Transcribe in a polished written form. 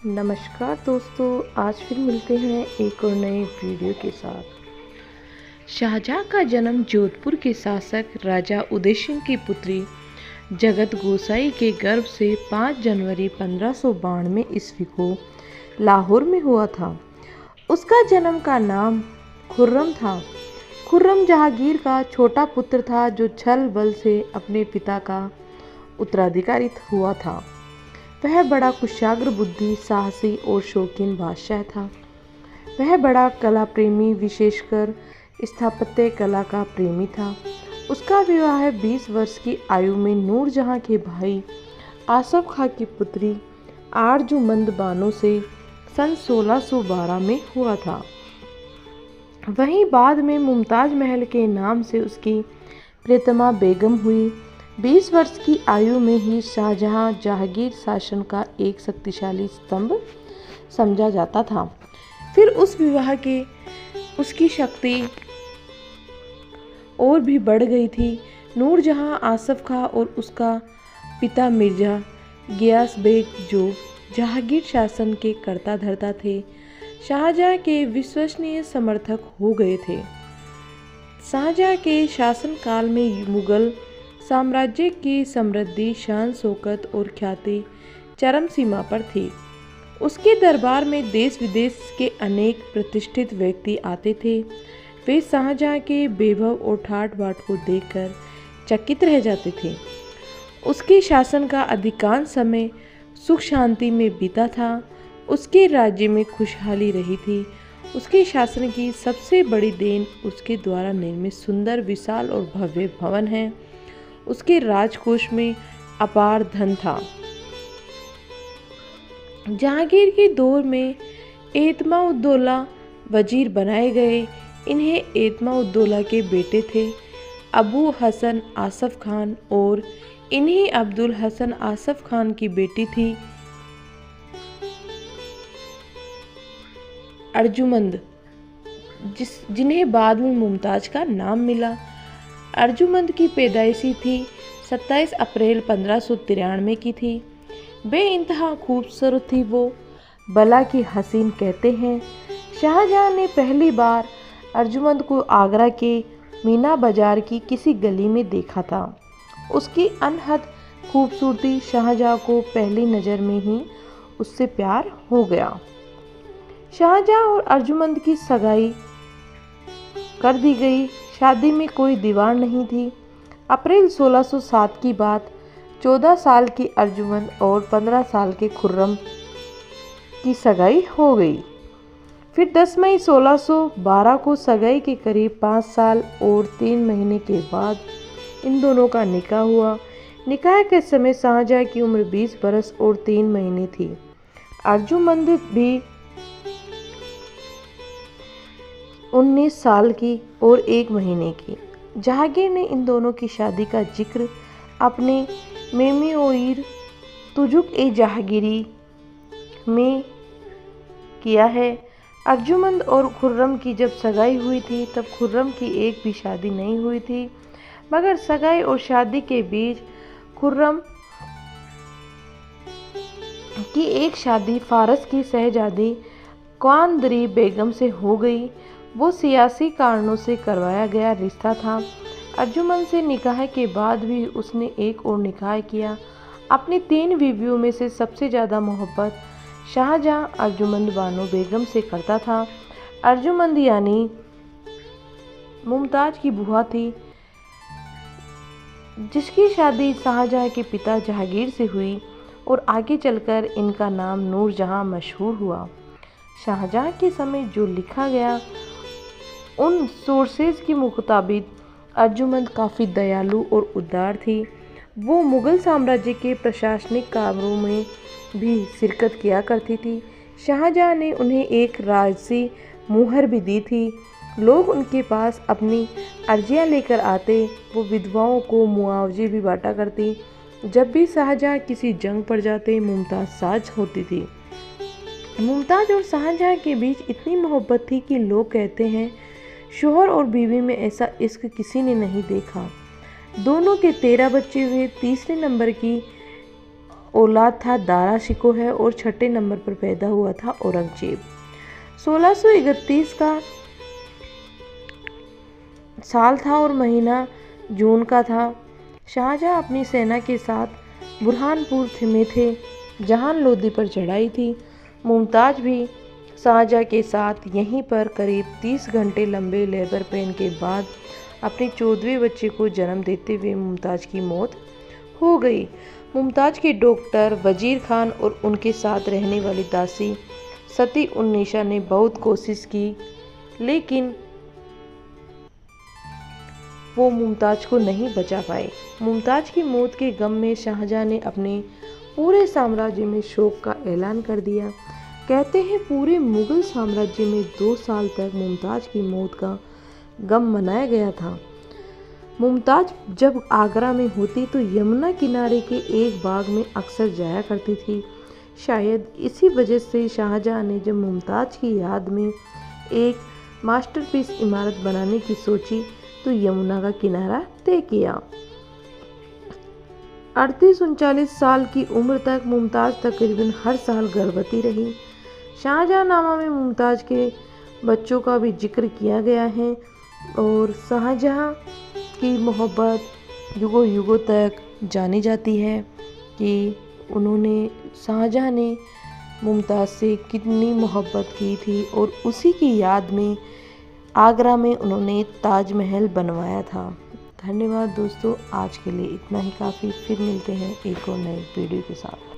नमस्कार दोस्तों, आज फिर मिलते हैं एक और नए वीडियो के साथ। शाहजहाँ का जन्म जोधपुर के शासक राजा उदय सिंह की पुत्री जगत गोसाई के गर्भ से 5 जनवरी 1592 ईस्वी को लाहौर में हुआ था। उसका जन्म का नाम खुर्रम था। खुर्रम जहांगीर का छोटा पुत्र था जो छल बल से अपने पिता का उत्तराधिकारी हुआ था। वह बड़ा कुशाग्र बुद्धि, साहसी और शौकीन बादशाह था। वह बड़ा कला प्रेमी, विशेषकर स्थापत्य कला का प्रेमी था। उसका विवाह 20 वर्ष की आयु में नूरजहां के भाई आसफ खां की पुत्री आरजुमंद बानो से सन 1612 में हुआ था। वहीं बाद में मुमताज महल के नाम से उसकी प्रियतमा बेगम हुई। 20 वर्ष की आयु में ही शाहजहाँ जहांगीर शासन का एक शक्तिशाली स्तंभ समझा जाता था। फिर उस विवाह के उसकी शक्ति और भी बढ़ गई थी। नूरजहां, आसफ खां और उसका पिता मिर्जा गियास बेग जो जहांगीर शासन के कर्ता धर्ता थे, शाहजहाँ के विश्वसनीय समर्थक हो गए थे। शाहजहाँ के शासनकाल में मुगल साम्राज्य की समृद्धि, शान शौकत और ख्याति चरम सीमा पर थी। उसके दरबार में देश विदेश के अनेक प्रतिष्ठित व्यक्ति आते थे। वे शाहजहाँ के वैभव और ठाट बाट को देखकर चकित रह जाते थे। उसके शासन का अधिकांश समय सुख शांति में बीता था। उसके राज्य में खुशहाली रही थी। उसके शासन की सबसे बड़ी देन उसके द्वारा निर्मित सुंदर, विशाल और भव्य भवन है। उसके राजकोष में अपार धन था। जहांगीर के दौर में एतमाउद्दौला वजीर बनाए गए। इन्हें एतमाउद्दौला के बेटे थे अबू हसन आसफ खान और इन्हें अब्दुल हसन आसफ खान की बेटी थी अर्जुमंद, जिन्हें बाद में मुमताज का नाम मिला। अर्जुमंद की पैदाइशी थी 27 अप्रैल 1593 की थी। बेइंतहा खूबसूरत थी वो, बला की हसीन कहते हैं। शाहजहाँ ने पहली बार अर्जुमंद को आगरा के मीना बाजार की किसी गली में देखा था। उसकी अनहद खूबसूरती शाहजहाँ को पहली नज़र में ही उससे प्यार हो गया। शाहजहाँ और अर्जुमंद की सगाई कर दी गई। शादी में कोई दीवार नहीं थी। अप्रैल 1607 की बात, 14 साल की अर्जुमंद और 15 साल के खुर्रम की सगाई हो गई। फिर 10 मई 1612 को सगाई के करीब 5 साल और 3 महीने के बाद इन दोनों का निकाह हुआ। निकाह के समय शाहजहाँ की उम्र 20 बरस और 3 महीने थी। अर्जुमंद भी 19 साल की और 1 महीने की। जहांगीर ने इन दोनों की शादी का जिक्र अपने मेमोइर तुजुक-ए-जहांगीरी में किया है। अर्जुमंद और खुर्रम की जब सगाई हुई थी तब खुर्रम की एक भी शादी नहीं हुई थी, मगर सगाई और शादी के बीच खुर्रम की एक शादी फारस की शहजादी क्वांदरी बेगम से हो गई। वो सियासी कारणों से करवाया गया रिश्ता था। अर्जुमंद से निकाह के बाद भी उसने एक और निकाह किया। अपनी 3 बीवियों में से सबसे ज़्यादा मोहब्बत शाहजहाँ अर्जुमंद बानो बेगम से करता था। अर्जुमंद यानी मुमताज की बुआ थी, जिसकी शादी शाहजहाँ के पिता जहांगीर से हुई और आगे चलकर इनका नाम नूरजहां मशहूर हुआ। शाहजहाँ के समय जो लिखा गया उन सोर्सेज के मुताबिक अर्जुमंद काफ़ी दयालु और उदार थी। वो मुग़ल साम्राज्य के प्रशासनिक कामों में भी शिरकत किया करती थी। शाहजहाँ ने उन्हें एक राजसी मुहर भी दी थी। लोग उनके पास अपनी अर्जियां लेकर आते। वो विधवाओं को मुआवजे भी बांटा करती। जब भी शाहजहाँ किसी जंग पर जाते, मुमताज़ साज होती थी। मुमताज़ और शाहजहाँ के बीच इतनी मोहब्बत थी कि लोग कहते हैं शोहर और बीवी में ऐसा इश्क किसी ने नहीं देखा। दोनों के 13 बच्चे हुए। तीसरे नंबर की औलाद था दारा शिकोह है और छठे नंबर पर पैदा हुआ था औरंगजेब। 1631 का साल था और महीना जून का था। शाहजहां अपनी सेना के साथ बुरहानपुर में थे जहां लोदी पर चढ़ाई थी। मुमताज भी शाहजहां के साथ यहीं पर करीब 30 घंटे लंबे लेबर पेन के बाद अपने 14वें बच्चे को जन्म देते हुए मुमताज की मौत हो गई। मुमताज के डॉक्टर वजीर खान और उनके साथ रहने वाली दासी सती उन्नीसा ने बहुत कोशिश की, लेकिन वो मुमताज को नहीं बचा पाए। मुमताज की मौत के गम में शाहजहां ने अपने पूरे साम्राज्य में शोक का ऐलान कर दिया। कहते हैं पूरे मुगल साम्राज्य में 2 साल तक मुमताज की मौत का गम मनाया गया था। मुमताज जब आगरा में होती तो यमुना किनारे के एक बाग में अक्सर जाया करती थी। शायद इसी वजह से शाहजहां ने जब मुमताज की याद में एक मास्टरपीस इमारत बनाने की सोची तो यमुना का किनारा तय किया। 38-39 साल की उम्र तक मुमताज तकरीबन हर साल गर्भवती रही। शाहजहांनामा में मुमताज के बच्चों का भी जिक्र किया गया है और शाहजहां की मोहब्बत युगों युगों तक जानी जाती है कि शाहजहां ने मुमताज से कितनी मोहब्बत की थी और उसी की याद में आगरा में उन्होंने ताजमहल बनवाया था। धन्यवाद दोस्तों, आज के लिए इतना ही काफ़ी। फिर मिलते हैं एक और नए वीडियो के साथ।